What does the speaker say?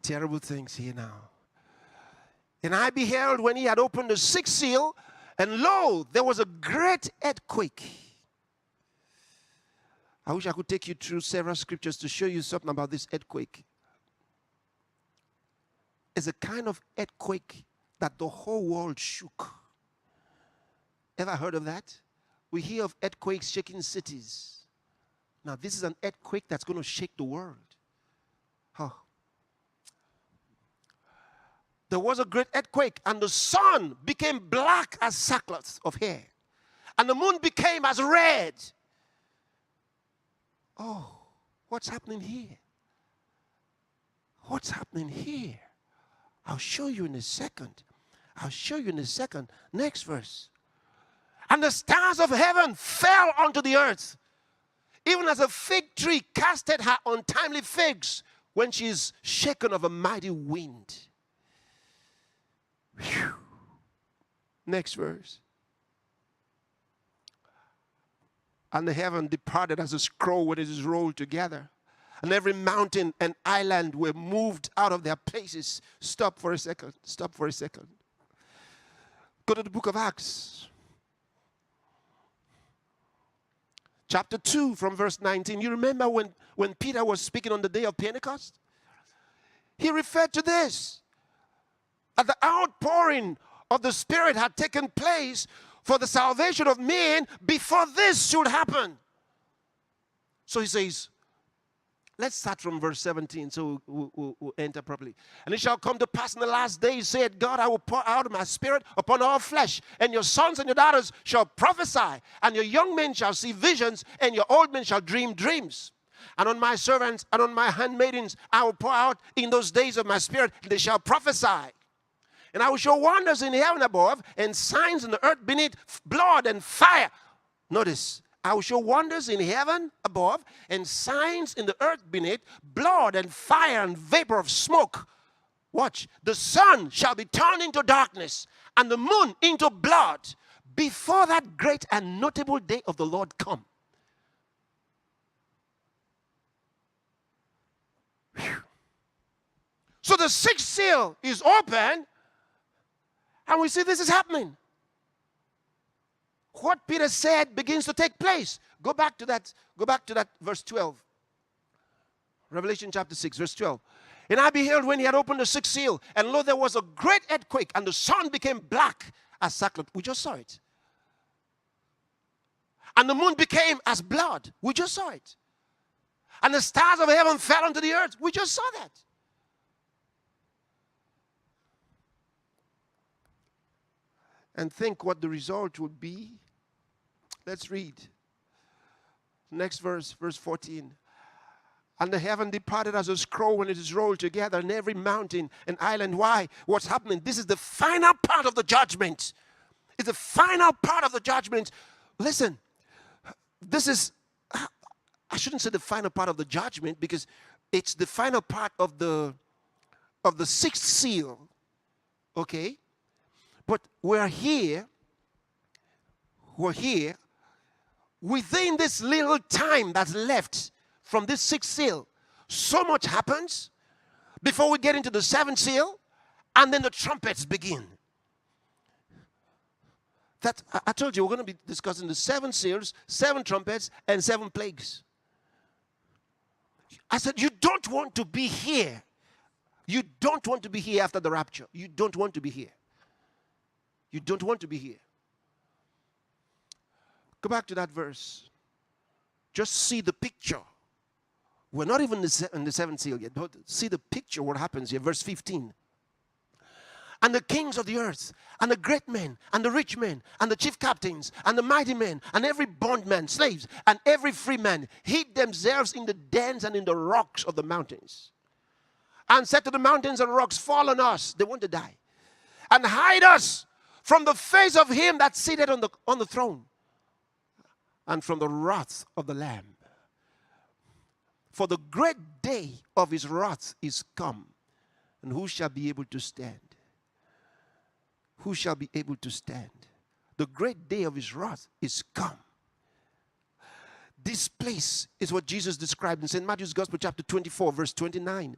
terrible things here now. And I beheld when he had opened the sixth seal, and lo, there was a great earthquake. I wish I could take you through several scriptures to show you something about this earthquake. It's a kind of earthquake that the whole world shook. Ever heard of that? We hear of earthquakes shaking cities. Now, this is an earthquake that's going to shake the world. Oh. There was a great earthquake, and the sun became black as sackcloth of hair, and the moon became as red. Oh, what's happening here? What's happening here? I'll show you in a second. I'll show you in a second. Next verse. And the stars of heaven fell onto the earth, even as a fig tree casted her untimely figs when she is shaken of a mighty wind. Whew. Next verse. And the heaven departed as a scroll when it is rolled together. And every mountain and island were moved out of their places. Stop for a second. Stop for a second. Go to the book of Acts. Chapter 2 from verse 19. You remember when Peter was speaking on the day of Pentecost? He referred to this. At the outpouring of the Spirit had taken place for the salvation of men before this should happen. So he says, let's start from verse 17 so we'll enter properly. And it shall come to pass in the last days, said God, I will pour out my Spirit upon all flesh, and your sons and your daughters shall prophesy, and your young men shall see visions, and your old men shall dream dreams. And on my servants and on my handmaidens I will pour out in those days of my Spirit, and they shall prophesy. And I will show wonders in heaven above, and signs in the earth beneath, blood and fire. Notice, I will show wonders in heaven above, and signs in the earth beneath, blood and fire and vapor of smoke. Watch. The sun shall be turned into darkness, and the moon into blood, before that great and notable day of the Lord come. Whew. So the sixth seal is open, and we see this is happening. What Peter said begins to take place. Go back to that verse 12. Revelation chapter 6, verse 12. And I beheld when he had opened the sixth seal, and lo, there was a great earthquake, and the sun became black as sackcloth. We just saw it. And the moon became as blood. We just saw it. And the stars of heaven fell onto the earth. We just saw that. And think what the result would be. Let's read. Next verse, verse 14. And the heaven departed as a scroll when it is rolled together, and every mountain and island. Why? What's happening? This is the final part of the judgment. It's the final part of the judgment. Listen, this is, I shouldn't say the final part of the judgment, because it's the final part of the sixth seal. Okay? But we're here within this little time that's left from this sixth seal. So much happens before we get into the seventh seal, and then the trumpets begin. That I told you we're going to be discussing the 7 seals, 7 trumpets, and 7 plagues. I said, you don't want to be here. You don't want to be here after the rapture. You don't want to be here. You don't want to be here. Go back to that verse. Just see the picture. We're not even in the seventh seal yet. But see the picture, what happens here. Verse 15. And the kings of the earth, and the great men, and the rich men, and the chief captains, and the mighty men, and every bondman, slaves, and every free man hid themselves in the dens and in the rocks of the mountains. And said to the mountains and rocks, fall on us. They want to die. And hide us from the face of him that sitteth on the throne, and from the wrath of the Lamb. For the great day of his wrath is come, and who shall be able to stand? Who shall be able to stand? The great day of his wrath is come. This place is what Jesus described in St. Matthew's Gospel, chapter 24, verse 29.